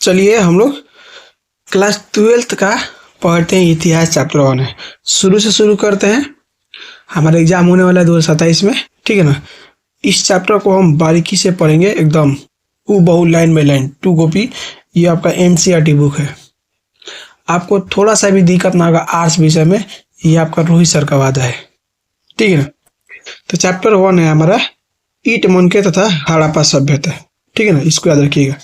चलिए हम लोग क्लास 12th का पढ़ते हैं। इतिहास चैप्टर 1 है। शुरू से शुरू करते हैं। हमारा एग्जाम होने वाला है 2027 में, ठीक है ना। इस चैप्टर को हम बारीकी से पढ़ेंगे, एकदम हूबहू लाइन बाई लाइन 2 कॉपी। ये आपका एनसीईआरटी बुक है। आपको थोड़ा सा भी दिक्कत ना होगा आर्ट्स विषय में, ये आपका रोहित सर का वादा है, ठीक है ना। तो चैप्टर 1 है हमारा ईट मनके तथा हड़प्पा सभ्यता, ठीक है ना। इसको याद रखिएगा।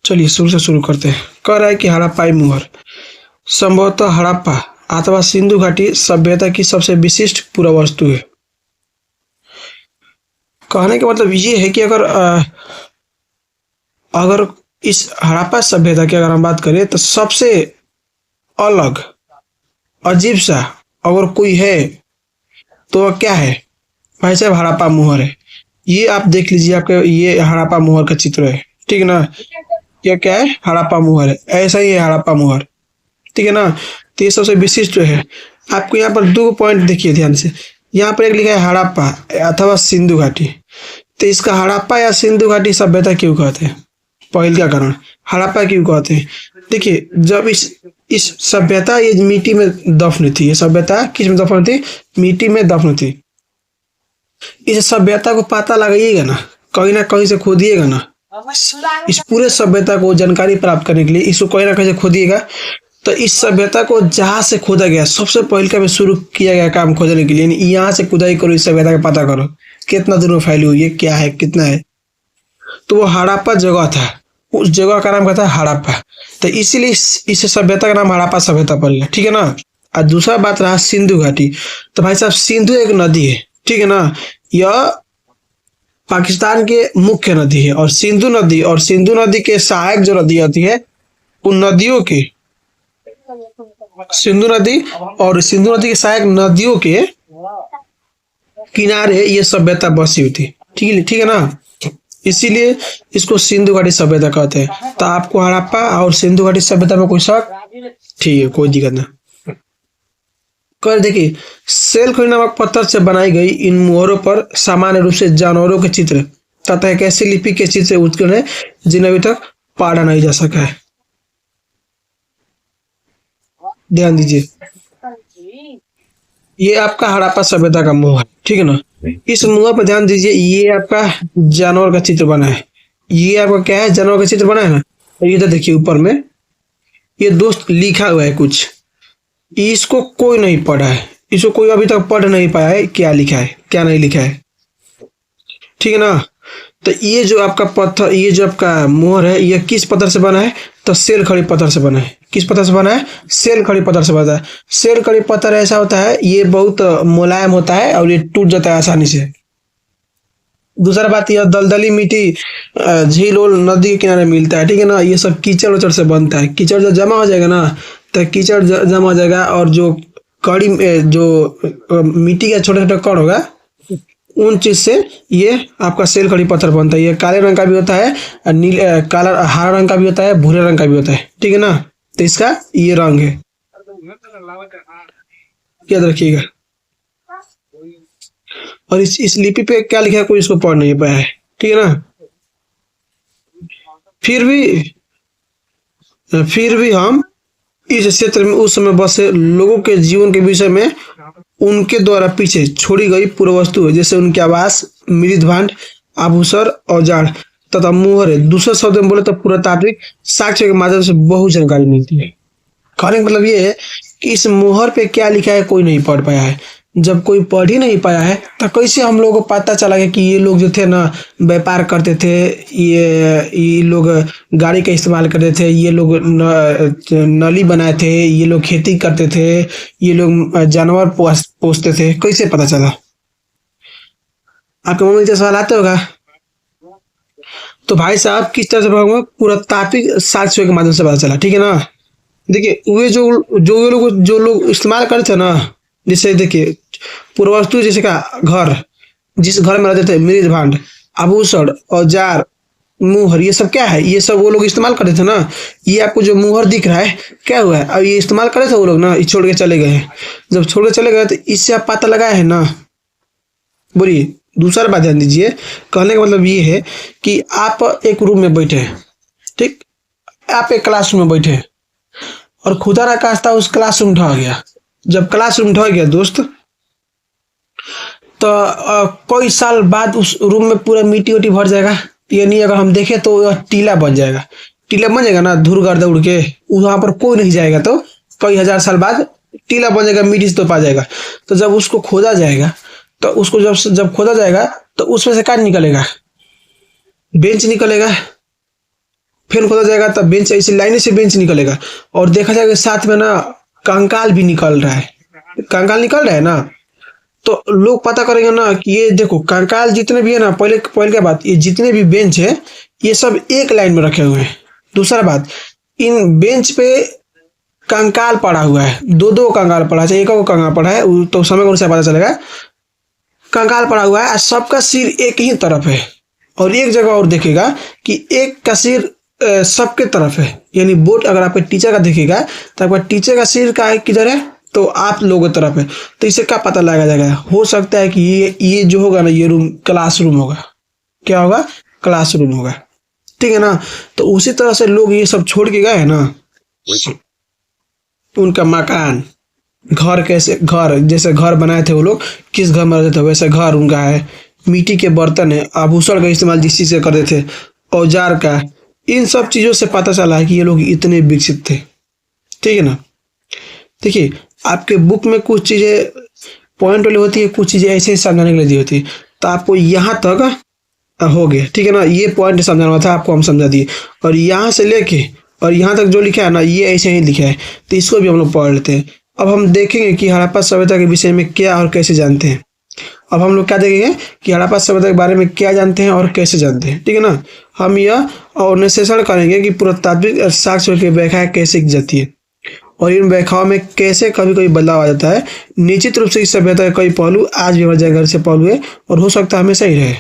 चलिए शुरू से शुरू करते हैं। कह रहा है कि हड़प्पाई मुहर संभवतः हड़प्पा अथवा सिंधु घाटी सभ्यता की सबसे विशिष्ट पुरावस्तु है। कहने का मतलब ये है कि अगर इस हड़प्पा सभ्यता की अगर हम बात करें तो सबसे अलग अजीब सा अगर कोई है तो वह क्या है भाई साहब? हड़प्पा मुहर है। ये आप देख लीजिए, आपके ये हड़प्पा मुहर का चित्र है, ठीक है ना। ये क्या है? हड़प्पा मुहर है। ऐसा ही है हड़प्पा मुहर, ठीक है ना। तो ये सबसे विशिष्ट है। आपको यहाँ पर 2 पॉइंट देखिए ध्यान से। यहाँ पर एक लिखा है हड़प्पा अथवा सिंधु घाटी। तो इसका हड़प्पा या सिंधु घाटी सभ्यता क्यों कहते हैं? पहल का कारण हड़प्पा क्यों कहते हैं? देखिए, जब इस सभ्यता ये मिट्टी में दफन थी। ये सभ्यता किस में दफन थी? मिट्टी में दफन थी। इस सभ्यता को पता लगाइएगा ना कहीं से खोदिएगा ना। इस पूरे सभ्यता को जानकारी प्राप्त करने के लिए इसको कहीं ना कहीं से खोदिएगा। तो इस सभ्यता को जहां से खोदा गया, सबसे पहले का शुरू किया गया काम खोदने के लिए, यहाँ से खुदाई करो, इस सभ्यता का पता करो कितना दूर में फैली हुई है, क्या है, कितना है। तो वो हड़प्पा जगह था, उस जगह का नाम कहता है हड़प्पा। तो इसीलिए इस सभ्यता का नाम हड़प्पा सभ्यता पड़ गया, ठीक है ना। और दूसरा बात रहा सिंधु घाटी। तो भाई साहब, सिंधु एक नदी है, ठीक है ना। यह पाकिस्तान के मुख्य नदी है। और सिंधु नदी के सहायक जो नदी आती है, उन नदियों के सिंधु नदी के सहायक नदियों के किनारे ये सभ्यता बसी हुई थी, ठीक है ना। इसीलिए इसको सिंधु घाटी सभ्यता कहते हैं। तो आपको हड़प्पा और सिंधु घाटी सभ्यता में कोई शक? ठीक है, कोई दिक्कत नहीं। कर देखिए, सेल खड़ी नामक पत्थर से बनाई गई इन मुहरों पर सामान्य रूप से जानवरों के चित्र तथा एक ऐसी लिपि के चित्र उत्कीर्ण है जिन्हें अभी तक पढ़ा नहीं जा सका है। ध्यान दीजिए, ये आपका हड़प्पा सभ्यता का मुहर, ठीक है ना। इस मुहर पर ध्यान दीजिए, ये आपका जानवर का चित्र बना है। ये आपका क्या है? जानवर का चित्र बना है ना। ये तो देखिए ऊपर में ये दोस्त लिखा हुआ है कुछ। इसको कोई नहीं पढ़ा है, इसको कोई अभी तक पढ़ नहीं पाया है क्या लिखा है क्या नहीं लिखा है, ठीक है ना। तो ये जो आपका पत्थर, ये जो आपका मोहर है, ये किस पत्थर से बना है? तो सेल खड़ी पत्थर से बना है। किस पत्थर से बना है? सेल खड़ी पत्थर से बना है। सेल खड़ी पत्थर ऐसा होता है, ये बहुत मुलायम होता है और ये टूट जाता है आसानी से। दूसरा बात, यह दलदली मिट्टी झील और नदी के किनारे मिलता है, ठीक है ना। ये सब कीचड़ उचड़ से बनता है। कीचड़ जब जमा हो जाएगा ना, तो कीचड़ जमा हो जाएगा और जो कड़ी जो मिट्टी का छोटा छोटा कण होगा, उन चीज से ये आपका सेल खड़ी पत्थर बनता है। ये काले रंग का भी होता है, काला हरा रंग का भी होता है, भूरे रंग का भी होता है, ठीक है ना। तो इसका ये रंग है, याद रखिएगा। और इस लिपि पे क्या लिखा है कोई इसको पढ़ नहीं पाया है, ठीक है ना। फिर भी हम इस क्षेत्र में उस समय बसे लोगों के जीवन के विषय में उनके द्वारा पीछे छोड़ी गई पूर्व वस्तु है, जैसे उनके आवास, मृद भांड, आभूषण, औजार तथा मुहर है। दूसरे शब्द में बोले तो पुरातात्विक साक्ष्य के माध्यम से बहुत जानकारी मिलती है। कहने का मतलब ये है कि इस मुहर पे क्या लिखा है कोई नहीं पढ़ पाया है। जब कोई पढ़ ही नहीं पाया है तो कैसे हम लोगों को पता चला कि ये लोग जो थे ना व्यापार करते थे, ये लोग गाड़ी का इस्तेमाल करते थे, ये लोग नली बनाए थे, ये लोग खेती करते थे, ये लोग जानवर पोसते थे, कैसे पता चला? आपके मन में सवाल आते होगा। तो भाई साहब, किस तरह से पढ़ूंगा? पुरातात्विक साक्ष्यों के माध्यम से पता चला, ठीक है ना। देखिए, वे जो लोग इस्तेमाल करते थे ना, जैसे देखिए पूर्ववस्तु, जैसे का घर, जिस घर में रहते थे, मृद भांड, आभूषण, औजार, मुहर, ये सब क्या है? ये सब वो लोग इस्तेमाल करते थे ना। ये आपको जो मुहर दिख रहा है क्या हुआ है? अब ये इस्तेमाल करे थे वो लोग ना, ये छोड़ के चले गए हैं। जब छोड़ के चले गए तो इससे आप पता लगाए है ना। बोलिए। दूसरा बात ध्यान दीजिए, कहने का मतलब ये है कि आप एक रूम में बैठे हैं, ठीक, आप एक क्लासरूम में बैठे हैं और खुदा ना खास्ता उस क्लासरूम ढह गया। जब क्लासरूम ढह गया दोस्त, तो कोई साल बाद उस रूम में पूरा मिट्टी उट्टी भर जाएगा, यानी अगर हम देखें तो वह टीला बन जाएगा। टीला बन जाएगा ना, धूल गर्दा उड़ के, वहां पर कोई नहीं जाएगा, तो कई हजार साल बाद टीला बन जाएगा, मिट्टी से तो पा जाएगा। तो जब उसको खोदा जाएगा, तो उसको जब जब खोदा जाएगा तो उसमें से क्या निकलेगा? बेंच निकलेगा। फिर खोदा जाएगा तब बेंच, ऐसे लाइन से बेंच निकलेगा। और देखा जाएगा साथ में ना कंकाल भी निकल रहा है, कंकाल निकल रहा है ना। तो लोग पता करेंगे ना कि ये देखो कंकाल जितने भी है ना, पहले पहले क्या बात, ये जितने भी बेंच है ये सब एक लाइन में रखे हुए हैं। दूसरा बात, इन बेंच पे कंकाल पड़ा हुआ है, दो दो कंकाल पड़ा है, एक कंकाल पड़ा है, तो समय कौन सा पता चलेगा। कंकाल पड़ा हुआ है और सबका सिर एक ही तरफ है। और एक जगह और देखेगा कि एक का सिर सबके तरफ है, यानी बोर्ड अगर आपके टीचर का दिखेगा तो आपका टीचर का सिर का किधर है, तो आप लोगों की तरफ है। तो इससे क्या पता लगाया जाएगा? हो सकता है कि ये जो होगा ना, ये रूम क्लासरूम होगा। क्या होगा? क्लासरूम होगा, ठीक है ना। तो उसी तरह से लोग ये सब छोड़ के गए हैं ना, उनका मकान, घर, कैसे घर, जैसे घर बनाए थे वो लोग, किस घर में रहते थे वैसे घर उनका है। मिट्टी के बर्तन है, आभूषण का इस्तेमाल जिस चीज से करते थे, औजार का, इन सब चीजों से पता चला है कि ये लोग इतने विकसित थे, ठीक है ना। देखिए, आपके बुक में कुछ चीजें पॉइंट वाली होती है, कुछ चीजें ऐसे ही समझाने के लिए दी होती है। तो आपको यहाँ तक हो गया, ठीक है ना। ये पॉइंट समझाना था आपको, हम समझा दिए। और यहाँ से लेके और यहाँ तक जो लिखा है ना, ये ऐसे ही लिखा है, तो इसको भी हम लोग पढ़ लेते हैं। अब हम देखेंगे कि हड़प्पा सभ्यता के विषय में क्या और कैसे जानते हैं। अब हम लोग क्या देखेंगे कि हड़प्पा सभ्यता के बारे में क्या जानते हैं और कैसे जानते हैं, ठीक है ना। हम यह और निश्लेषण करेंगे कि पुरातात्विक साक्ष्य की व्याख्या कैसे की जाती है और इन व्याख्याओं में कैसे कभी कभी बदलाव आ जाता है। निश्चित रूप से इस सभ्यता के कई पहलू आज भी हमारे जगह से पहलू है और हो सकता है हमेशा ही रहे।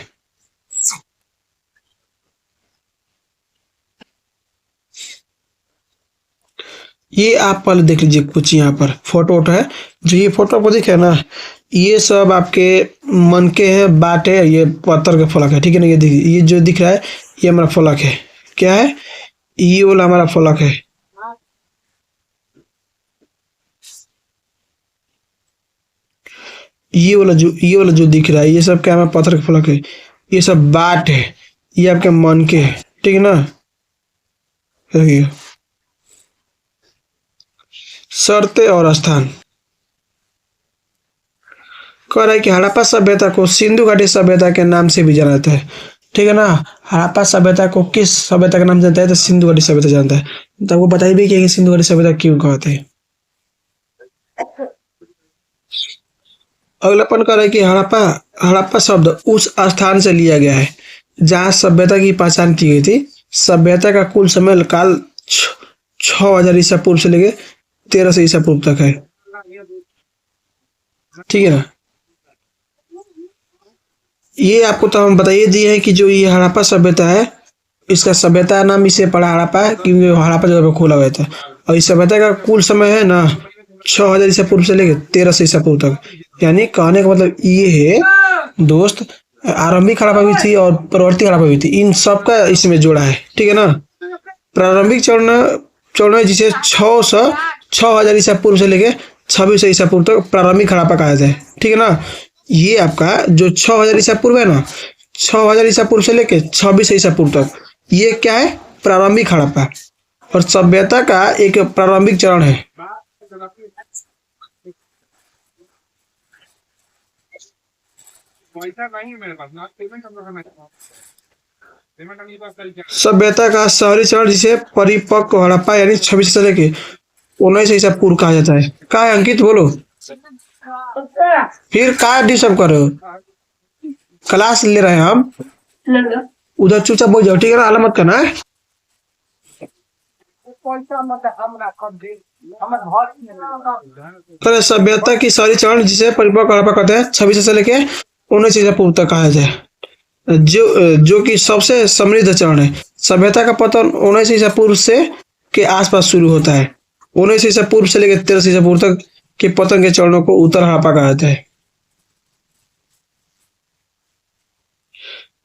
ये आप पहले देख लीजिए, कुछ यहाँ पर फोटो वोटो है, जो ये फोटो आपको दिखे ना, ये सब आपके मन के हैं, बाट है, ये पत्थर का फलक है, ठीक है ना। ये देखिए, ये जो दिख रहा है ये हमारा फलक है। क्या है? ये वाला हमारा फलक है। ये वाला जो दिख रहा है, ये सब क्या है? हमारा पत्थर का फलक है। ये सब बाट है, ये आपके मन के है, ठीक है ना। देखिए, शर्तें और स्थान। कह रहा है कि हड़प्पा सभ्यता को सिंधु घाटी सभ्यता के नाम से भी जाना जाता है, ठीक है ना। हड़प्पा सभ्यता को किस सभ्यता के नाम से जानता है? तो सिंधु घाटी सभ्यता जानता है। तो वो बताइए भी कि सिंधु घाटी सभ्यता क्यों कहते हैं। अगलापन कर रहा है कि हड़प्पा हड़प्पा शब्द उस स्थान से लिया गया है जहाँ सभ्यता की पहचान की गई थी। सभ्यता का कुल समय काल 6000 ईसा पूर्व से लेके 1300 ईसा पूर्व तक है, ठीक है ना। ये आपको तो हम बताइए दिए हैं कि जो ये हड़प्पा सभ्यता है, इसका सभ्यता नाम इसे पड़ा हड़प्पा है क्योंकि हड़प्पा जगह पे खोला गया था। और इस सभ्यता का कुल समय है ना 6000 ईसा पूर्व से लेके 1300 ईसा पूर्व तक। यानी कहने का मतलब ये है दोस्त, आरंभिक हड़प्पा भी थी और प्रवर्ती हड़प्पा भी थी, इन सब का इसमें जोड़ा है, ठीक है ना। प्रारंभिक चरण चरण है जिसे 6000 ईसा पूर्व से लेके 2600 ईसा पूर्व तक प्रारंभिक हड़प्पा कहा जाए, ठीक है ना। ये आपका जो 6000 ईसा पूर्व है ना, 6000 ईसा पूर्व से लेके 2600 ईसा पूर्व तक, ये क्या है? प्रारंभिक हड़प्पा। और सभ्यता का एक प्रारंभिक चरण है। सभ्यता का शहरी चरण जिसे परिपक्व हड़प्पा यानी 26 से लेके 19 ईसा पूर्व कहा जाता है। क्या है अंकित, बोलो फिर। क्या डिस्टर्ब कर रहे हो? क्लास ले रहे हैं हम, उधर चुपचाप बोल जाओ, ठीक है ना। हल्ला मत करना है। तो सभ्यता की शहरी चरण जिसे परिपक्व हड़प्पा कहते हैं 26 से लेके 19 ईसा पूर्व तक कहा जाए। जो कि सबसे समृद्ध चरण है। सभ्यता का पतन 19 ईसा पूर्व से के आसपास शुरू होता है। 19 ईसा पूर्व से लेकर 13 ईसा पूर्व तक के पतन के चरणों को उत्तर हड़प्पा कहा जाता है।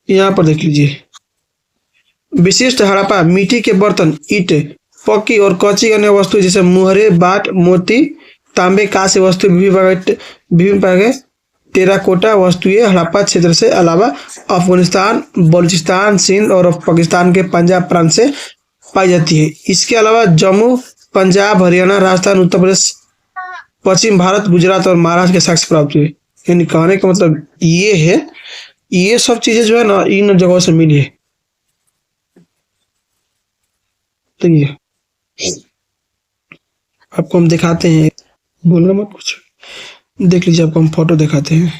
यहाँ पर देख लीजिए, विशिष्ट हड़प्पा मिट्टी के बर्तन, ईंट, पक्की और कच्ची अन्य वस्तु जैसे मुहरे, बाट, मोती, तांबे, कांस्य वस्तु, विभिन्न प्रकार के टेराकोटा वस्तुएं हड़प्पा क्षेत्र से अलावा अफगानिस्तान, बलूचिस्तान, सिंध और पाकिस्तान के पंजाब प्रांत से पाई जाती है। इसके अलावा जम्मू, पंजाब, हरियाणा, राजस्थान, उत्तर प्रदेश, पश्चिम भारत, गुजरात और महाराष्ट्र के साक्ष्य प्राप्त हुए। यानी कहने का मतलब ये है, ये सब चीजें जो है ना इन जगहों से मिली है। तो ये आपको हम दिखाते हैं, बोलना मत कुछ, देख लीजिए, आपको हम फोटो दिखाते हैं।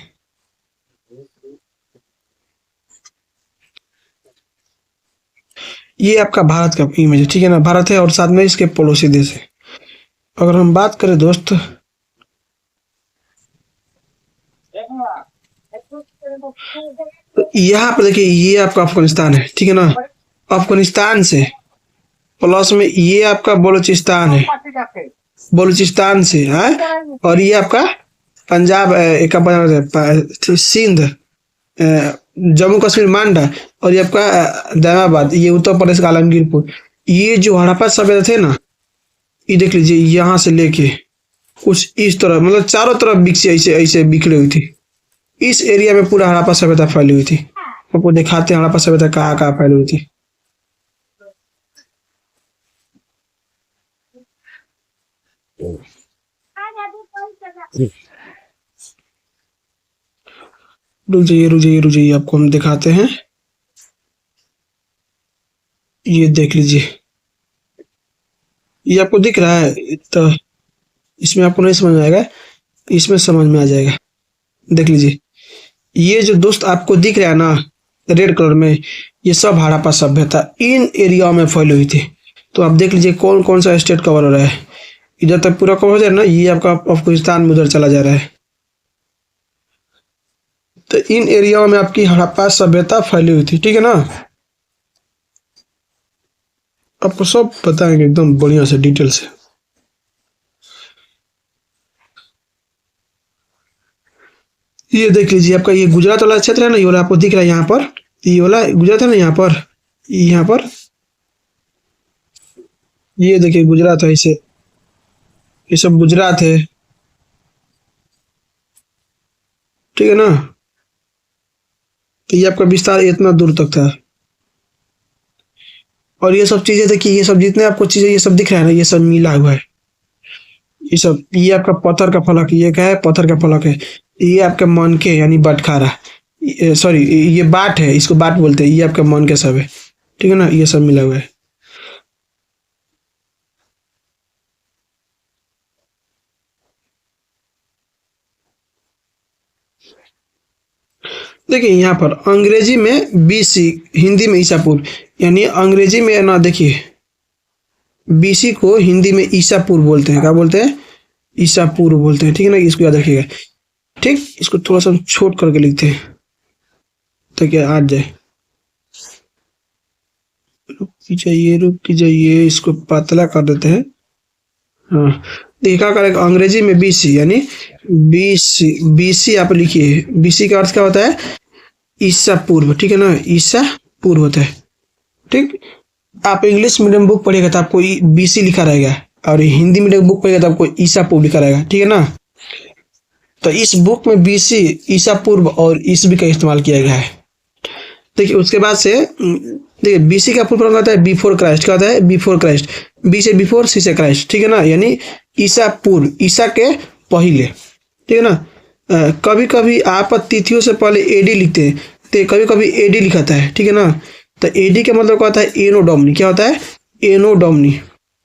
ये आपका भारत का इमेज है, ठीक है ना। भारत है और साथ में इसके पड़ोसी देश है। अगर हम बात करें दोस्त, तो यहाँ पर देखिए, ये आपका अफगानिस्तान है, ठीक है ना। अफगानिस्तान से प्लस में ये आपका बलूचिस्तान है, बलूचिस्तान से है। और ये आपका पंजाब, सिंध, जम्मू कश्मीर मांडा, और ये आपका दैमाबाद, ये उत्तर प्रदेश का आलमगीरपुर। ये जो हड़प्पा सभ्यता थे ना, ये देख लीजिए, यहाँ से लेके कुछ इस तरह, मतलब चारों तरफ बिखरी, ऐसे ऐसे बिखरी हुई थी। इस एरिया में पूरा हड़प्पा सभ्यता फैली हुई थी। आपको दिखाते हैं हड़प्पा सभ्यता कहाँ कहाँ फैली हुई थी। रुक जाइए, आपको हम दिखाते हैं। ये देख लीजिए, ये आपको दिख रहा है, तो इसमें आपको नहीं समझ में आएगा, इसमें समझ में आ जाएगा। देख लीजिए, ये जो दोस्त आपको दिख रहा है ना रेड कलर में, ये सब हड़प्पा सभ्यता इन एरिया में फैली हुई थी। तो आप देख लीजिए कौन कौन सा स्टेट कवर हो रहा है। इधर तक पूरा कवर हो जाए ना, ये आपका अफगानिस्तान में उधर चला जा रहा है। तो इन एरिया में आपकी हड़प्पा सभ्यता फैली हुई थी, ठीक है ना। आपको सब बताएंगे एकदम बढ़िया से, डिटेल से। ये देख लीजिए, आपका ये गुजरात वाला क्षेत्र है ना, ये वाला आपको दिख रहा है यहाँ पर, ये वाला गुजरात है ना, यहाँ पर ये देखिए गुजरात है, इसे, ये सब गुजरात है, ठीक है ना। तो ये आपका विस्तार इतना दूर तक था। और ये सब चीजें देखिए, ये सब जितने आपको चीजें ये सब दिख रहा है ना, ये सब मिला हुआ है। ये सब, ये आपका पत्थर का फलक, ये क्या है, पत्थर का फलक है। ये आपके मन के यानी बटखारा, सॉरी ये बाट है, इसको बाट बोलते हैं। ये आपके मन के सब है, ठीक है ना, ये सब मिला हुआ है। देखिए यहाँ पर अंग्रेजी में बीसी, हिंदी में ईसा पूर्व, यानी अंग्रेजी में ना देखिए, बीसी को हिंदी में ईसा पूर्व बोलते हैं। क्या बोलते हैं? ईसा पूर्व बोलते हैं, ठीक है ना। इसको याद रखिएगा, ठीक। इसको थोड़ा सा छोट करके लिखते हैं ताकि आ जाए। रुक जाइए, इसको पतला कर देते हैं। हाँ, देखिए क्या करेगा, अंग्रेजी में बीसी यानी बीसी, बीसी आप लिखिए। बीसी का अर्थ क्या होता है? ईसा पूर्व, ठीक है ना, ईसा पूर्व होता है, ठीक। आप इंग्लिश मीडियम बुक पढ़िएगा तो आपको बीसी लिखा रहेगा, और हिंदी मीडियम बुक पढ़िएगा तो आपको ईसा पूर्व लिखा रहेगा, ठीक है ना। तो इस बुक में बीसी, ईसा पूर्व और ईसवी का इस्तेमाल किया गया है। देखिए उसके बाद से देखिए, बीसी का पूर्व होता है बिफोर क्राइस्ट। क्या होता है? Before Christ. बी से बिफोर, सी से क्राइस्ट, ठीक है ना, यानी ईसा पूर्व, ईसा के पहले, ठीक है ना। कभी कभी आप तिथियों से पहले एडी लिखते हैं, तो कभी कभी एडी लिखाता है, ठीक है ना। तो एडी का मतलब क्या होता है? एनो डोमिनी। क्या होता है? एनो डोमिनी।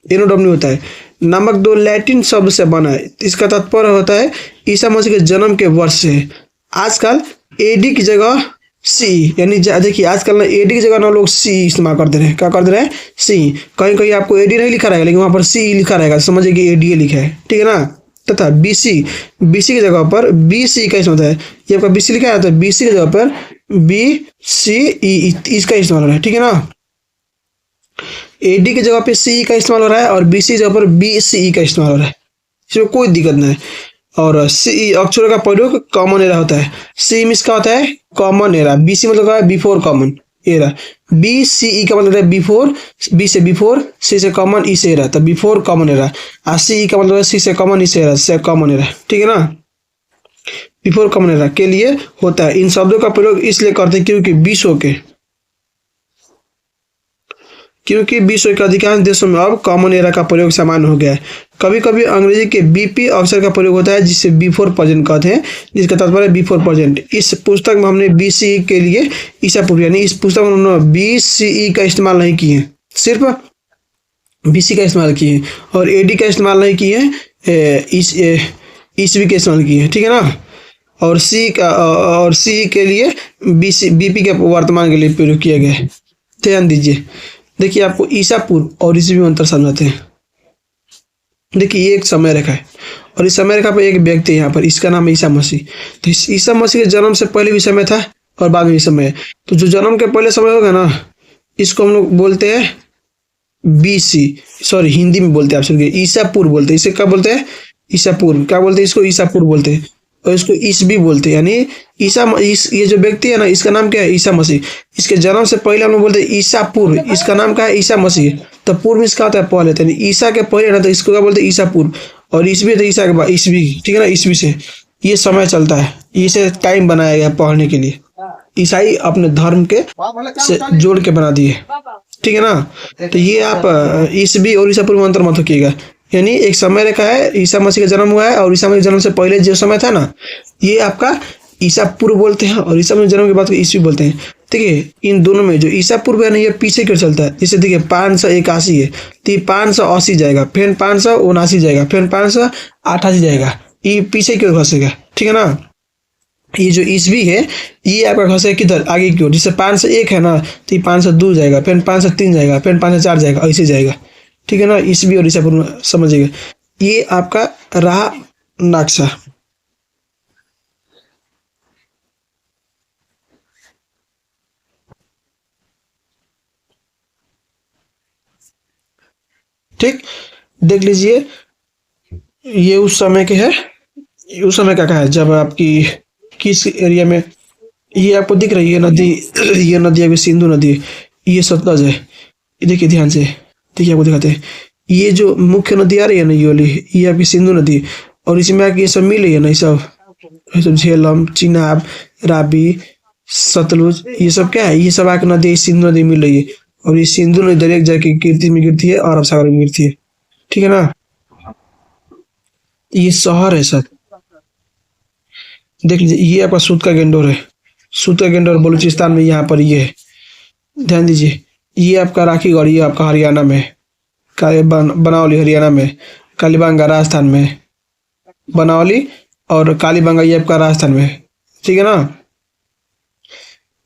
एनो डोमिनी होता है नामक दो लैटिन शब्द से बना है। इसका तात्पर्य होता है ईसा मसीह के जन्म के वर्ष से। आजकल एडी की जगह सी, यानी देखिए आजकल ना एडी की जगह ना लोग सी इस्तेमाल कर दे रहे हैं। क्या कर दे रहे हैं? सी। कहीं कहीं आपको एडी नहीं लिखा रहेगा, लेकिन वहां पर सी लिखा रहेगा, समझिए कि एडी लिखा है, ठीक है ना। तथा बीसी, बीसी की जगह पर बीसी का इस्तेमाल होता है। ये आपका बीसी लिखा है तो बीसी की जगह पर बी सी ई इसका इस्तेमाल हो रहा है, ठीक है ना। एडी की जगह पे सी का इस्तेमाल हो रहा है और बीसी की जगह पर बी सी का इस्तेमाल हो रहा है, इसमें कोई दिक्कत नहीं। और सी अक्षरों का प्रयोग कॉमन एरा होता है। सी मिस का होता है कॉमन एरा, बीसी मतलब क्या है before common era, B C E का मतलब है बिफोर, बी से बिफोर, सी से कॉमन, ई से एरा, तो बिफोर कॉमन एरा। और सी ई का मतलब है सी से कॉमन, ई से एरा, से कॉमन एरा, ठीक है ना। बिफोर कॉमन एरा के लिए होता है। इन शब्दों का प्रयोग इसलिए करते हैं क्योंकि विश्व के अधिकांश देशों में अब कॉमन एरा का प्रयोग सामान्य हो गया है। कभी कभी अंग्रेजी के बीपी अक्षर का प्रयोग होता है जिसे बिफोर प्रेजेंट कहते हैं, जिसका तात्पर्य बिफोर प्रेजेंट। इस पुस्तक में हमने बीसीई के लिए ईसा पूर्व यानी इस पुस्तक में उन्होंने बीसीई का इस्तेमाल नहीं किए हैं, सिर्फ बीसी का इस्तेमाल किए हैं और एडी का इस्तेमाल नहीं किए हैं, ईसवी का इस्तेमाल किए हैं, ठीक है ना। और सी के लिए बीसी बीपी के वर्तमान के लिए प्रयोग किया गया है। ध्यान दीजिए, देखिए आपको ईसा पूर्व और ईसवी में अंतर समझाते हैं। देखिए ये एक समय रेखा है और इस समय रेखा पर एक व्यक्ति है यहाँ पर, इसका नाम है ईसा मसीह। तो इस ईसा मसीह के जन्म से पहले भी समय था और बाद में भी समय है। तो जो जन्म के पहले समय होगा ना, इसको हम लोग बोलते हैं बीसी, सॉरी हिंदी में बोलते हैं, आप सुनिए ईसा पूर्व बोलते हैं। इसे क्या बोलते हैं? ईसा पूर्व। क्या बोलते हैं इसको? ईसा पूर्व बोलते हैं। और इसको ईसवी बोलते हैं, यानी ये जो व्यक्ति है ना, इसका नाम क्या है? ईसा मसीह। इसके जन्म से पहले हम लोग बोलते हैं ईसा पूर्व, इसका नाम क्या है? ईसा मसीह। तो पूर्व इसका होता है पहले, तो ईसा के पहले ना, तो इसको क्या बोलते हैं? ईसा पूर्व। और ईसवी तो ईसा के बाद, ईसवी, ठीक है ना। ईसवी से ये समय चलता है, इसे टाइम बनाया गया पढ़ने के लिए। ईसाई अपने धर्म के से जोड़ के बना दिए, ठीक है ना। तो ये आप ईसवी और ईसा पूर्व में अंतर मत रखिएगा। यानी एक समय रेखा है, ईसा मसीह का जन्म हुआ है और ईसा मसीह के जन्म से पहले जो समय था ना, ये आपका ईसा पूर्व बोलते हैं और ईसा मसीह जन्म के बाद ईसवी बोलते हैं, ठीक है। इन दोनों में जो ईसा पूर्व है ना, ये पीछे क्यों चलता है? जैसे देखिए 581 है तो 580 जाएगा, फिर 579 जाएगा, फिर 588 जाएगा, ये पीछे क्यों घसेगा, ठीक है ना। ये जो ईसवी है ये आपका घसेगा किधर? आगे की ओर। जैसे 501 है ना, तो 502 जाएगा, फिर 503 जाएगा, फिर 504 जाएगा, ऐसे जाएगा, ठीक है ना। ईसवी और ईसा पूर्व समझिएगा। ये आपका रहा नक्शा। ठीक, देख लीजिए ये उस समय के है, ये उस समय का है जब आपकी किस एरिया में, ये आपको दिख रही है नदी, ये नदी अभी सिंधु नदी है, ये सतलज है। ये देखिए ध्यान से, देखिए आपको दिखाते हैं। ये जो मुख्य नदी आ रही है ना, ये वाली, ये आपकी सिंधु नदी है। और इसमें आके ये सब मिल रही है ना, ये सब झेलम, चिनाब, राबी, सतलुज, ये सब क्या है? ये सब आके नदी सिंधु नदी मिल रही है। और ये सिंधु नदी दरिया जाके कीर्ति में गिरती है और अरब सागर में गिरती है, ठीक है ना। ये शहर है सर, देख लीजिए। ये आपका सूत का गेंडोर है, सूत का गेंडोर बलूचिस्तान में यहाँ पर ये है, ध्यान दीजिए। ये आपका राखीगढ़, ये आपका हरियाणा में, बनावली हरियाणा में, कालीबंगा राजस्थान में, बनावली और कालीबंगा ये आपका राजस्थान में, ठीक है ना।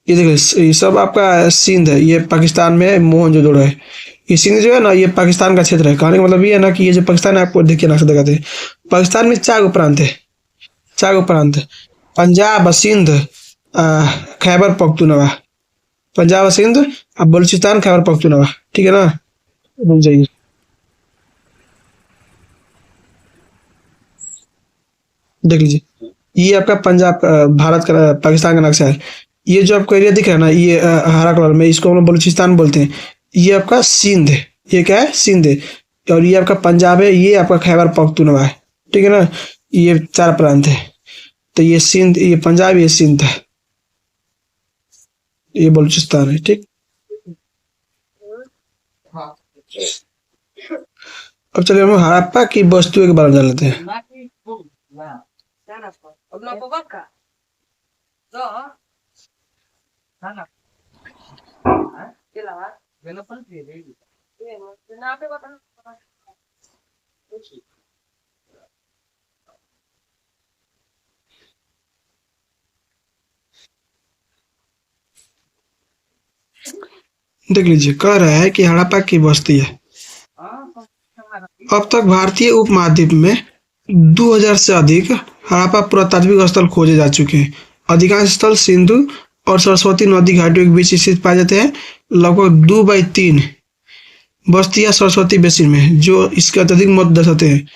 ये देखिए ये सब आपका सिंध है, ये पाकिस्तान में मोहनजोदड़ो है। ये सिंध जो है ना, ये पाकिस्तान का क्षेत्र है। कहने का मतलब ये है ना कि ये जो पाकिस्तान है, आपको देखिए नक्शा दिखाते हैं। पाकिस्तान में 4 प्रांत है, 4 प्रांत है। पंजाब, सिंध, खैबर पख्तूनवा, पंजाब, सिंध, अब बलूचिस्तान, खैबर पख्तूनवा, ठीक है ना। रुक जाइए, देख लीजिए। ये आपका पंजाब भारत का, पाकिस्तान का नक्शा है। ये जो आपको एरिया दिख रहा है ना, ये हरा कलर में, इसको हम लोग बलूचिस्तान बोलते हैं। ये आपका सिंध है, ये क्या है? सिंध है। और ये आपका पंजाब है, ये आपका खैबर पख्तूनवा है, ठीक है ना। ये 4 प्रांत है। तो ये सिंध, ये पंजाब, ये सिंध है, ये बलूचिस्तान है, ठीक। अब चलिए हम हड़प्पा की वस्तुओं के बारे में जान लेते हैं। देख लीजिए, कह रहा है कि हड़प्पा की बस्ती है। अब तक भारतीय उपमहाद्वीप में 2000 से अधिक हड़प्पा पुरातात्विक स्थल खोजे जा चुके हैं। अधिकांश स्थल सिंधु और सरस्वती नदी घाटियों के बीच स्थित पाए जाते हैं। लगभग 2/3 बस्तियां सरस्वती बेसिन में हैं, जो इसके अत्यधिक महत्व दर्शाते हैं।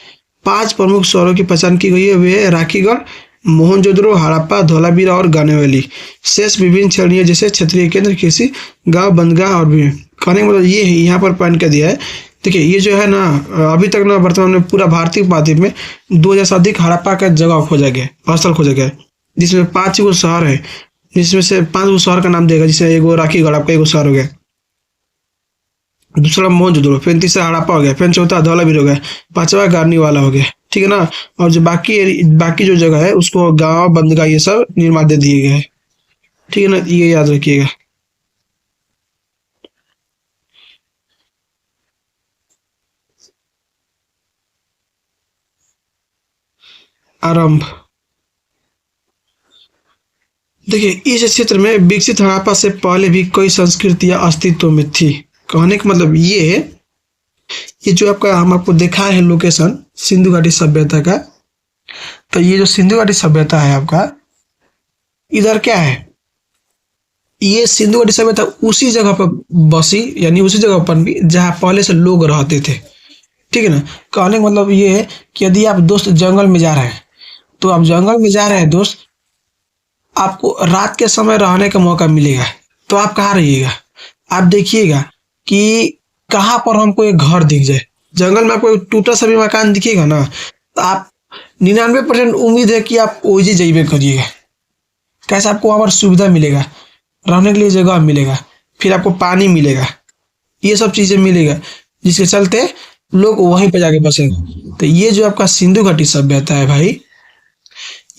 5 प्रमुख शहरों की पहचान की गई है, वे हैं राखीगढ़, मोहनजोदड़ो, हड़प्पा, धोलावीरा और गानेवली। शेष विभिन्न श्रेणियां जैसे क्षेत्रीय केंद्र, कृषि, गांव, बंदरगाह और भी। कहने का मतलब ये है, यहाँ पर पॉइंट क्या दिया है, देखिए ये जो है ना, अभी तक ना वर्तमान में पूरा भारतीय उपमहाद्वीप में 2000 से अधिक हड़प्पा का जगह खोजा गया है, स्थल खोजा गया है, जिसमें 5 गो शहर है, जिसमें से 5 गो शहर का नाम देगा, जिसमें एगो राखीगढ़ आपका एगो शहर हो गया, दूसरा मोहनजोदड़ो, फिर तीसरा हड़प्पा हो गया, फिर चौथा धौलावीर हो गया, पांचवा गारनी वाला हो गया। ठीक है ना। और जो बाकी जो जगह है उसको गांव, बंदरगाह ये सब निर्माण दे दिए गए हैं। ठीक है ना, ये याद रखिएगा। आरंभ। देखिए इस क्षेत्र में विकसित हड़प्पा से पहले भी कई संस्कृतियां अस्तित्व में थी। कहने का मतलब ये है, ये जो आपका हम आपको देखा है लोकेशन सिंधु घाटी सभ्यता का, तो ये जो सिंधु घाटी सभ्यता है आपका, इधर क्या है, ये सिंधु घाटी सभ्यता उसी जगह पर बसी, यानी उसी जगह पर भी जहाँ पहले से लोग रहते थे। ठीक है ना। कहने का मतलब ये है कि यदि आप दोस्त जंगल में जा रहे हैं, तो आप जंगल में जा रहे हैं दोस्त, आपको रात के समय रहने का मौका मिलेगा, तो आप कहाँ रहिएगा, आप देखिएगा कि कहाँ पर हमको एक घर दिख जाए। जंगल में आपको एक टूटा सा भी मकान दिखेगा ना, तो आप 99% उम्मीद है कि आप ओजी जाइबे करिएगा। कैसे आपको वहाँ पर सुविधा मिलेगा, रहने के लिए जगह मिलेगा, फिर आपको पानी मिलेगा, ये सब चीजें मिलेगा, जिसके चलते लोग वहीं पे जाके बसेंगे। तो ये जो आपका सिंधु घाटी सभ्यता है भाई,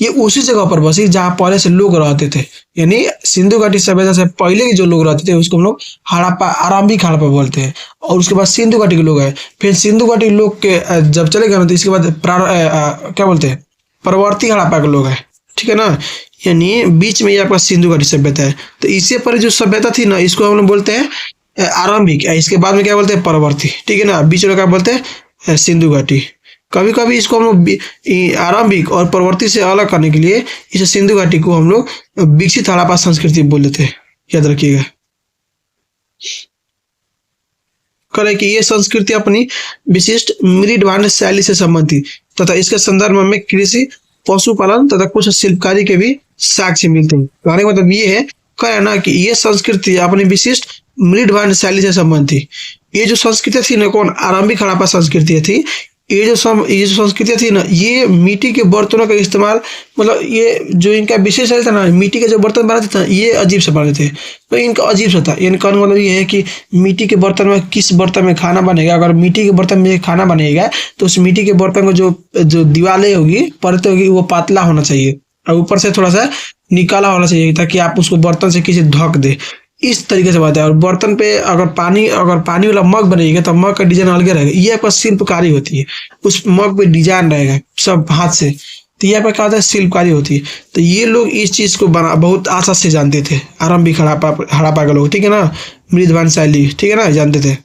ये उसी जगह पर बसी जहाँ पहले से लोग रहते थे। यानी सिंधु घाटी सभ्यता से पहले के जो लोग रहते थे उसको हम लोग हड़प्पा, आरंभिक हड़प्पा बोलते हैं। और उसके बाद सिंधु घाटी के लोग आए, फिर सिंधु घाटी लोग के जब चले गए ना, तो इसके बाद क्या बोलते हैं, परवर्ती हड़प्पा के लोग आए। ठीक है ना। यानी बीच में ये आपका सिंधु घाटी सभ्यता है। तो इससे पहले जो सभ्यता थी ना, इसको हम लोग बोलते हैं आरंभिक, इसके बाद में क्या बोलते हैं, परवर्ती। ठीक है ना। बीच में क्या बोलते हैं, सिंधु घाटी। कभी कभी इसको हम लोग आरंभिक और परवर्ती से अलग करने के लिए इस सिंधु घाटी को हम लोग विकसित हड़प्पा संस्कृति बोल देते हैं, याद रखिएगा। करें कि ये संस्कृति अपनी विशिष्ट मृदभांड शैली से संबंधित तथा इसके संदर्भ में कृषि, पशुपालन तथा कुछ शिल्पकारी के भी साक्ष्य मिलते हैं। कहने का मतलब ये है, कह ना कि ये संस्कृति अपनी विशिष्ट मृदभांड शैली से संबंधित थी। ये जो संस्कृति थी ना, कौन, आरंभिक हड़प्पा संस्कृति थी। ये जो संस्कृति थी ना, ये मिट्टी के बर्तनों का इस्तेमाल, मतलब ये जो इनका विशेष था ना, मिट्टी के जो बर्तन बनाते थे ये अजीब से बनाते थे। तो इनका अजीब सा था। यानी कहने मतलब ये है कि मिट्टी के बर्तन में, किस बर्तन में खाना बनेगा, अगर मिट्टी के बर्तन में खाना बनेगा तो उस मिट्टी के बर्तन को जो जो दीवारें होगी, परतें होगी, वो पातला होना चाहिए और ऊपर से थोड़ा सा निकाला होना चाहिए, ताकि आप उसको बर्तन से किसी ढक दे। इस तरीके से बात है। और बर्तन पे अगर पानी वाला मग बनेगा तो मग का डिजाइन अलग रहेगा। ये आपका शिल्पकारी होती है, उस मग पे डिजाइन रहेगा सब हाथ से। तो ये आपका क्या होता है, शिल्पकारी होती है। तो ये लोग इस चीज को बना बहुत आशा से जानते थे, आरंभिक हड़प्पा के लोग। ठीक है ना। मृदभान शैली, ठीक है ना, जानते थे।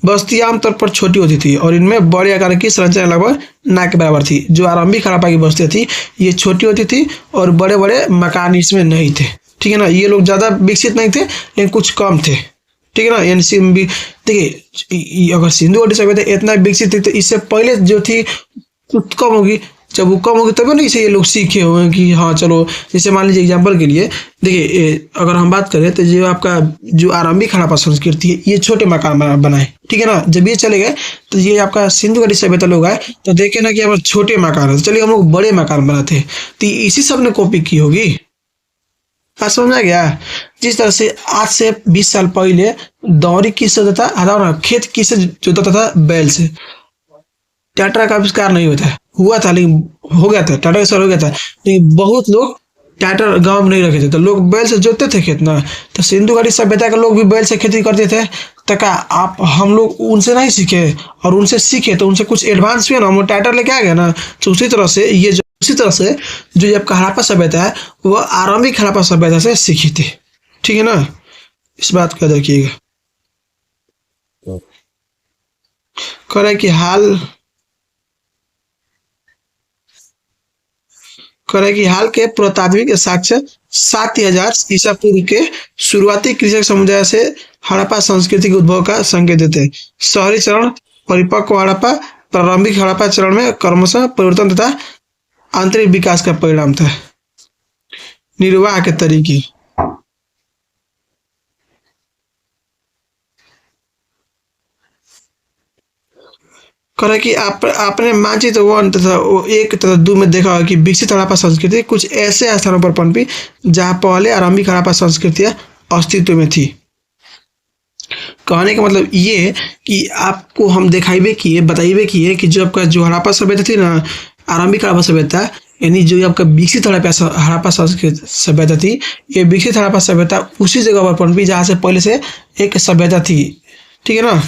बस्ती आमतौर पर छोटी होती थी और इनमें बड़े आकार की संरचना लगभग ना के बराबर थी। जो आरंभिक हड़प्पा की बस्तियां थी ये छोटी होती थी और बड़े बड़े मकान इसमें नहीं थे। ठीक है ना। ये लोग ज्यादा विकसित नहीं थे, लेकिन कुछ कम थे। ठीक है ना। यानी देखिए, अगर सिंधु घाटी सभ्यता इतना विकसित थी, तो इससे पहले जो थी कुछ कम होगी। जब वो कम होगी तभी ना इसे ये लोग सीखे हुए कि हाँ चलो, जैसे मान लीजिए एग्जाम्पल के लिए देखिए, अगर हम बात करें तो जो आपका जो आरंभिक हड़प्पा संस्कृति है, ये छोटे मकान बनाए। ठीक है ना। जब ये चले गए तो ये आपका सिंधु घाटी सभ्यता लोग आए तो देखे ना कि हमारे छोटे मकान है, तो चलिए हम लोग बड़े मकान बनाते हैं। तो इसी सब ने कॉपी की होगी। बात समझ में आ गया। जिस तरह से आज से 20 साल पहले दौरी किससे होता था, खेत किससे जोता था, बैल से। ट्रैक्टर का आविष्कार नहीं होता है, हुआ था लेकिन हो गया था, टाटा का हो गया था, लेकिन बहुत लोग ट्रैक्टर गांव में नहीं रखे थे, तो लोग बैल से जोतते थे खेत ना। तो सिंधु घाटी सभ्यता के लोग भी बैल से खेती करते थे। तो क्या आप हम लोग उनसे नहीं सीखे, और उनसे सीखे तो उनसे कुछ एडवांस भी है ना, हम ट्रैक्टर लेके आ गए ना। तो उसी तरह से जो ये आपका हड़प्पा सभ्यता है वो आरंभिक हड़प्पा सभ्यता से सीखी थी। ठीक है ना। इस बात को याद रखिएगा। कह रहे कि हाल कह रहा है कि हाल के पुरातात्विक साक्ष्य 7000 ईसा पूर्व के शुरुआती कृषक समुदाय से हड़प्पा संस्कृति के उद्भव का संकेत देते हैं। शहरी चरण, परिपक्व हड़प्पा, प्रारंभिक हड़प्पा चरण में क्रमशः परिवर्तन तथा आंतरिक विकास का परिणाम था। निर्वाह के तरीके करे कि आप आपने मानचित्र 1 तथा 1 तथा 2 में देखा होगा कि विकसित हड़प्पा संस्कृति कुछ ऐसे स्थानों पर पनपी जहां पहले आरंभिक हड़प्पा संस्कृतियां अस्तित्व में थी। कहने का मतलब ये कि आपको हम दिखाइबे किए बताइबे किए कि जो आपका जो हड़प्पा सभ्यता थी ना, आरंभिक हड़प्पा सभ्यता, यानी जो आपका विकसित हड़प्पा संस्कृति सभ्यता थी, ये विकसित हड़प्पा सभ्यता उसी जगह पर पनपी जहाँ से पहले से एक सभ्यता थी। ठीक है ना।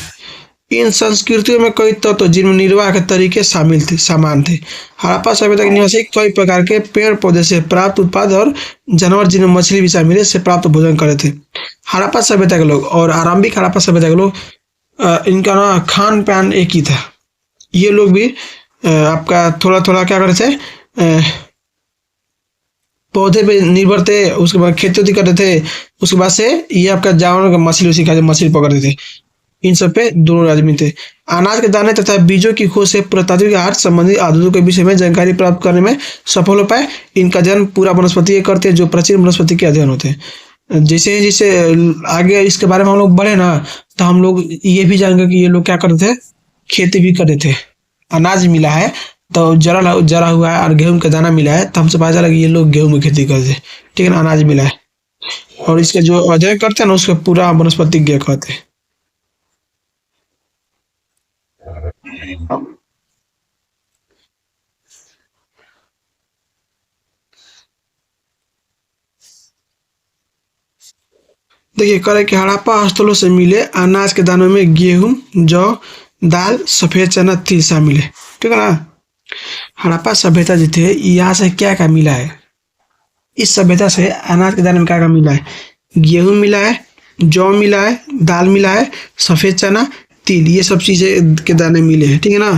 इन संस्कृतियों में कई तत्व जिनमें निर्वाह के तरीके समान थे। हड़प्पा सभ्यता के निवासी कई प्रकार के पेड़ पौधे से प्राप्त उत्पाद और जानवर जिनमें मछली भी शामिल है से प्राप्त भोजन करे थे। हड़प्पा सभ्यता के लोग और आरंभिक हड़प्पा सभ्यता के लोग इनका ना खान पान एक ही था। ये लोग भी आपका थोड़ा थोड़ा क्या करते थे, पौधे पे निर्भर थे, उसके बाद खेती वेती करते थे, उसके बाद से ये आपका जानवर का मछली उसी खाते मछली पकड़ते थे। इन सब पे दोनों आदमी थे। अनाज के दाने तथा बीजों की खोज से पुरातात्विक आहार संबंधी आधुनिक के विषय में जानकारी प्राप्त करने में सफल हो पाए। इनका अध्ययन पूरा वनस्पति करते हैं जो प्राचीन वनस्पति के अध्ययन होते हैं। जैसे जैसे आगे इसके बारे में हम लोग बढ़े ना, तो हम लोग ये भी जानेंगे कि ये लोग क्या करते थे, खेती भी करते थे। अनाज मिला है तो जरा हुआ है और गेहूं का दाना मिला है तो हमसे पता चला कि ये लोग गेहूं में खेती करते। ठीक है ना, अनाज मिला है और इसके जो अध्ययन करते हैं ना उसको पूरा वनस्पति कहते हैं। देखिए करे कि हड़प्पा स्थलों से मिले अनाज के दानों में गेहूं, जौ, दाल, सफेद चना, तिल शामिल है। ठीक है ना। हड़प्पा सभ्यता जो थे यहाँ से क्या क्या मिला है, इस सभ्यता से अनाज के दाने में क्या क्या मिला है, गेहूं मिला है, जौ मिला है, दाल मिला है, सफेद चना, तिल, ये सब चीजें के दाने मिले हैं। ठीक है ना।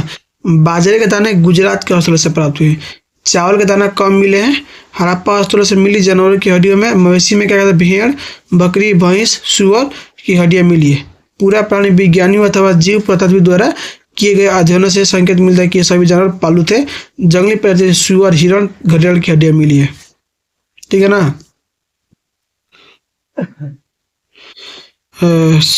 बाजरे के दाने गुजरात के स्थलों से प्राप्त हुए। चावल के दाना कम मिले हैं। हड़प्पा स्थलों से मिली जानवरों की हड्डियों में मवेशी में क्या कहते हैं, भेड़, बकरी, भैंस, सुअर की हड्डियां मिली है। पूरा प्राणी विज्ञानियों अथवा जीव पुरातत्वविद द्वारा किए गए अध्ययनों से संकेत मिलता है कि ये सभी जानवर पालतू थे। जंगली प्रजाति सुअर, हिरण, घड़ियाल की हड्डियां मिली है। ठीक है ना।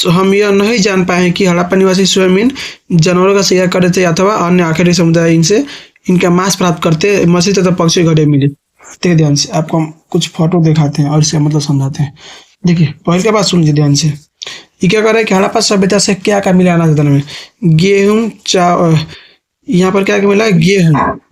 हम यह नहीं जान पाए कि हड़प्पा निवासी स्वयं इन जानवरों का शिकार करते थे अथवा अन्य आखिरी समुदाय इनसे इनका मांस प्राप्त करते। मछली तथा पक्षी घड़े मिले। देखिए ध्यान से, आपको हम कुछ फोटो दिखाते हैं और इसका मतलब समझाते हैं। देखिए पहले के बात सुन लीजिए ध्यान से। ये क्या कर रहा है कि हड़प्पा सभ्यता से क्या क्या मिला अनाज दाने में, गेहूं, यहाँ पर क्या क्या मिला है,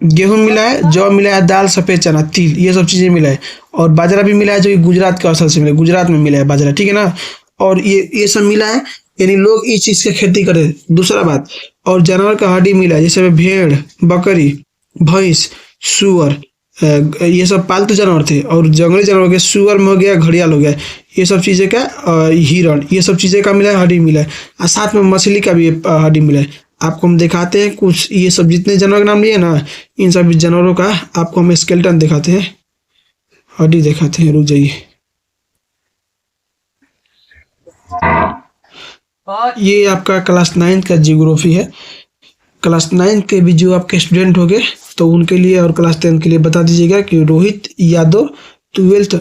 गेहूं मिला है, जौ मिला है, दाल, सफेद चना, तिल, ये सब चीजें मिला है। और बाजरा भी मिला है जो कि गुजरात के असल से मिला है, गुजरात में मिला है बाजरा। ठीक है ना। और ये सब मिला है, यानी लोग इस चीज की खेती करे। दूसरा बात, और जानवर का हड्डी मिला है जैसे भेड़, बकरी, भैंस, सुअर, ये सब पालतू जानवर थे। और जंगली जानवर के सुअर में हो गया, घड़ियाल हो गया, ये सब चीजें का, हिरण, ये सब चीजें का मिला है, हड्डी मिला है। और साथ में मछली का भी हड्डी मिला है। आपको हम दिखाते हैं कुछ, ये सब जितने जानवर के नाम लिए ना, इन सब जानवरों का आपको हम स्केलेटन दिखाते हैं, हड्डी दिखाते हैं। रुक जाइए। ये आपका क्लास 9 का जियोग्राफी है। क्लास 9 के भी जो आपके स्टूडेंट हो गए तो उनके लिए और क्लास 10 के लिए बता दीजिएगा कि रोहित यादव 12th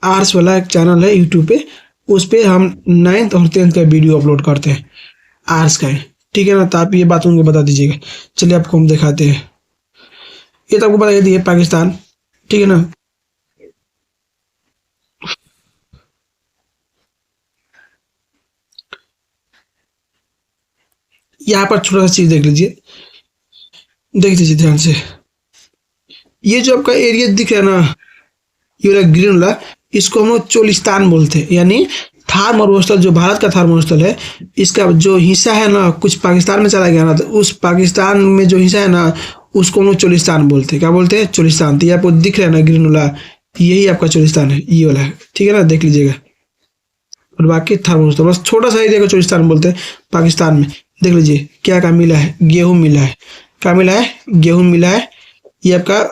आर्ट्स वाला एक चैनल है यूट्यूब पे, उस पे हम 9th और 10th का वीडियो अपलोड करते हैं, आर्ट्स का है। ठीक है ना। तो आप ये बात उनको बता दीजिएगा। चलिए आपको हम दिखाते हैं। ये तो आपको बता दिए पाकिस्तान। ठीक है ना। यहाँ पर छोटा सा चीज देख लीजिए, देख लीजिए ध्यान से। ये जो आपका एरिया दिख रहा है ना, ये वाला ग्रीन वाला, इसको हम लोग चोलिस्तान बोलते हैं। यानी थार मरुस्थल, जो भारत का थार मरुस्थल है, इसका जो हिस्सा है ना कुछ पाकिस्तान में चला गया ना, तो उस पाकिस्तान में जो हिस्सा है ना उसको हम लोग चोलिस्तान बोलते हैं। क्या बोलते हैं, चोलिस्तान। तो ये आपको दिख रहा है ना ग्रीन वाला, यही आपका चोलिस्तान है, ये वाला है। ठीक है ना, देख लीजिएगा। और बाकी थार मरुस्थल बस छोटा सा एरिया को चोलिस्तान बोलते हैं पाकिस्तान में। देख लीजिए क्या क्या मिला है, गेहूं मिला है, क्या मिला है, गेहूं मिला है। ये आपका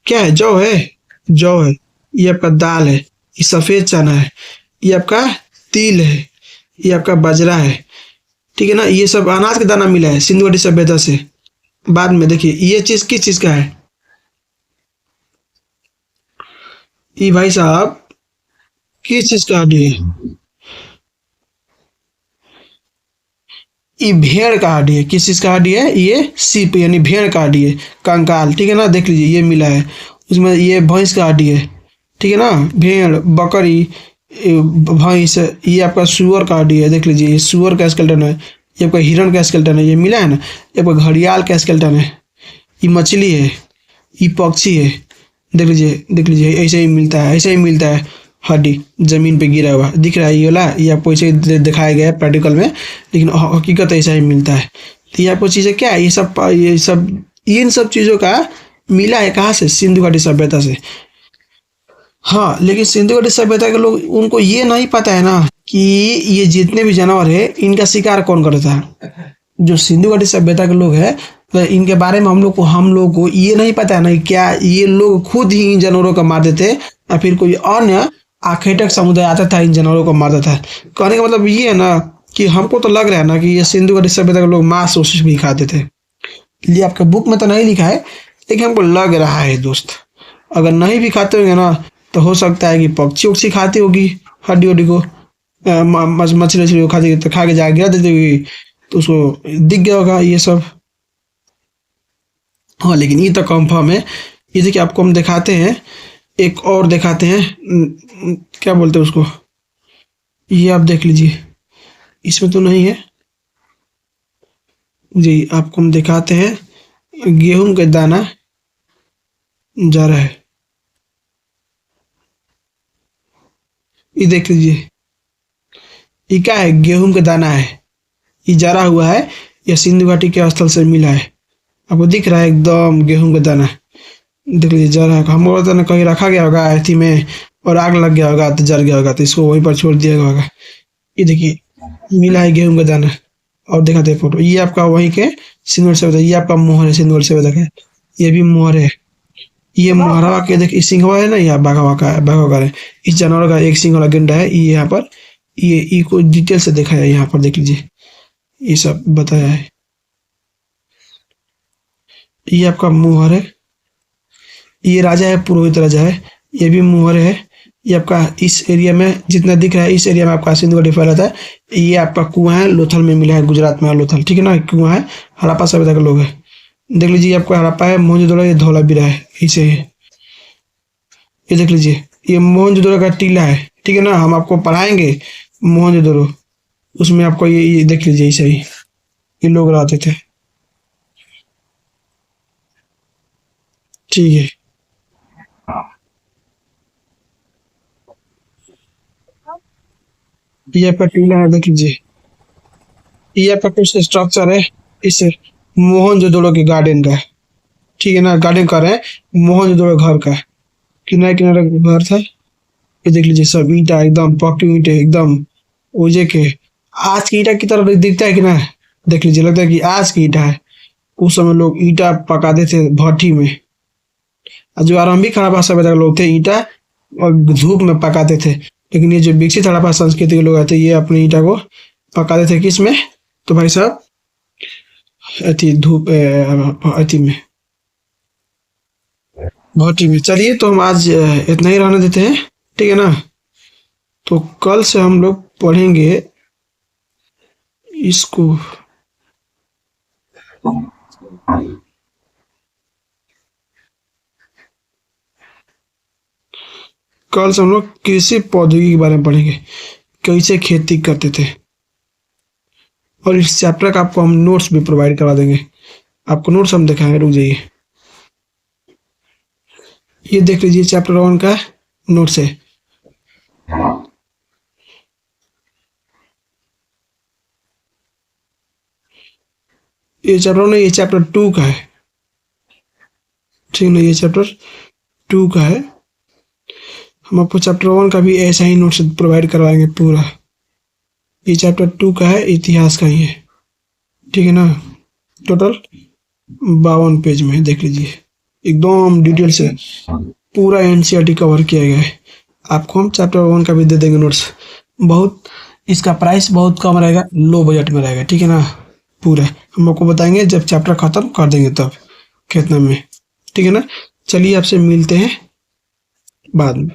क्या है, जौ है, जौ है, ये आपका दाल है, ये सफेद चना है, ये आपका तिल है, ये आपका बाजरा है। ठीक है ना, ये सब अनाज का दाना मिला है सिंधु घाटी सभ्यता से। बाद में देखिए ये चीज किस चीज का है, ये भाई साहब किस चीज का हड्डी है, ये भेड़ का हड्डी है। किस चीज का हड्डी है, ये सीप यानी भेड़ का हड्डी है, कंकाल। ठीक है ना, देख लीजिए ये मिला है उसमें, ये भैंस का हड्डी है। ठीक है ना, भेड़, बकरी, भैंस, ये आपका सुअर का हड्डी है। देख लीजिए ये सुअर का स्केलेटन है, ये आपका हिरण का स्केलेटन है, ये मिला है ना, ये आपका घड़ियाल का स्केलेटन है, ये मछली है, ये पक्षी है। देख लीजिए ऐसे ही मिलता है, ऐसे ही मिलता है हड्डी जमीन पे गिरा हुआ दिख रहा है, ये वाला ये आपको ऐसे ही दिखाया गया है प्रैक्टिकल में, लेकिन हकीकत ऐसा ही मिलता है। तो ये आपको चीज़ें क्या है, ये सब इन सब चीज़ों का मिला है कहाँ से, सिंधु घाटी सभ्यता से। हाँ, लेकिन सिंधु घाटी सभ्यता के लोग, उनको ये नहीं पता है ना कि ये जितने भी जानवर है इनका शिकार कौन करता है। जो सिंधु घाटी सभ्यता के लोग हैं, तो इनके बारे में हम लोग को ये नहीं पता है ना कि क्या ये लोग खुद ही इन जानवरों को मार देते या फिर कोई अन्य आखेटक समुदाय आता था इन जानवरों को मारता था। कहने का मतलब ये है ना कि हमको तो लग रहा है ना कि ये सिंधु घाटी सभ्यता के लोग मांस उस भी खाते थे। ये आपके बुक में तो नहीं लिखा है, लेकिन हमको लग रहा है दोस्त। अगर नहीं भी खाते होंगे ना, तो हो सकता है कि पक्षी उक्षी खाती होगी हड्डी उड्डी को, मछली वछली को खाती, तो खा के जा गिरा देती होगी, तो उसको दिख गया होगा ये सब। हाँ, लेकिन ये तो कंफर्म है। ये देखिए आपको हम दिखाते हैं, एक और दिखाते हैं, क्या बोलते हैं उसको, ये आप देख लीजिए, इसमें तो नहीं है जी। आपको हम दिखाते हैं, गेहूं का दाना जा रहा है, ये देख लीजिए, ये क्या है, गेहूं का दाना है, ये जरा हुआ है, ये सिंधु घाटी के स्थल से मिला है। आपको दिख रहा है एकदम गेहूं का दाना, देख लीजिए जरा है। हम बोलते ना कहीं रखा गया होगा अथी में और आग लग गया होगा तो जल गया होगा, तो इसको वहीं पर छोड़ दिया गया होगा। ये देखिए मिला है गेहूं का दाना, और दिखाते हैं फोटो, ये आपका वहीं के सिंदूर से बताया, ये आपका मोहर है सिंदूर से बताया, ये भी मोहर है। ये मोहरवा के देखिए सिंघवा है ना, यहाँ बाघवा का है, बाघवा का है, इस जानवर का एक सिंह वाला गेंडा है। ये यहाँ पर ये को डिटेल से देखा है, यहाँ पर देख लीजिए ये सब बताया है। ये आपका मोहर है, ये राजा है, पुरोहित राजा है, ये भी मोहर है। ये आपका इस एरिया में जितना दिख रहा है, इस एरिया में आपका सिंधु घाटी फैला था। ये आपका कुआं है, लोथल में मिला है, गुजरात में है लोथल। ठीक है ना, कुआं है, हड़प्पा सभ्यता के लोग है। देख लीजिए आपका हड़प्पा है, मोहनजोदड़ो, ये धौलावीरा है, इसे है। ये देख लीजिए ये मोहनजोदड़ो का टीला है। ठीक है ना, हम आपको पढ़ाएंगे मोहनजोदड़ो, उसमें आपको ये देख लीजिए, ऐसे ही ये लोग रहते थे। ठीक है, ये आपका टीला है, देख लीजिए ये आपका कुछ स्ट्रक्चर है इस मोहनजोदड़ो के गार्डन का। ठीक है ना, गार्डन कर रहे हैं मोहनजोदड़ो घर का, किनारे किनारे घर था। ये देख लीजिए सब ईंटा, एकदम पक्की ईंटे, एकदम ओजे के, आज की ईंटा की तरह दिखता है कि ना। देख लीजिए लगता है कि आज की ईंटा है। उस समय लोग ईंटा पकाते थे भट्ठी में, और जो आरंभिक हड़प्पा सभ्यता के लोग थे ईंटा और धूप में पकाते थे। लेकिन ये जो विकसित हड़प्पा संस्कृति के लोग आते, ये अपने ईंटा को पकाते थे किस में, तो भाई साहब अति धूप अति में, भट्टी में। चलिए तो हम आज इतना ही रहने देते हैं। ठीक है ना, तो कल से हम लोग पढ़ेंगे इसको, कल से हम लोग कृषि प्रौद्योगिकी के बारे में पढ़ेंगे, कैसे खेती करते थे। और इस चैप्टर का आपको हम नोट्स भी प्रोवाइड करवा देंगे। आपको नोट्स हम दिखाएंगे, रुक जाइए, ये देख लीजिए चैप्टर 1 का नोट्स है। ये चैप्टर नहीं, ये चैप्टर 2 का है। ठीक ना, ये चैप्टर 2 का है। हम आपको चैप्टर 1 का भी ऐसा ही नोट्स प्रोवाइड करवाएंगे पूरा। ये चैप्टर 2 का है, इतिहास का ही है। ठीक है ना, टोटल 52 पेज में, देख लीजिए एकदम डिटेल से पूरा एनसीईआरटी कवर किया गया है। आपको हम चैप्टर 1 का भी दे देंगे नोट्स। बहुत इसका प्राइस बहुत कम रहेगा, लो बजट में रहेगा, ठीक है ना। पूरा हम आपको बताएंगे जब चैप्टर खत्म कर देंगे तब कितना में, ठीक है ना। चलिए आपसे मिलते हैं बाद में।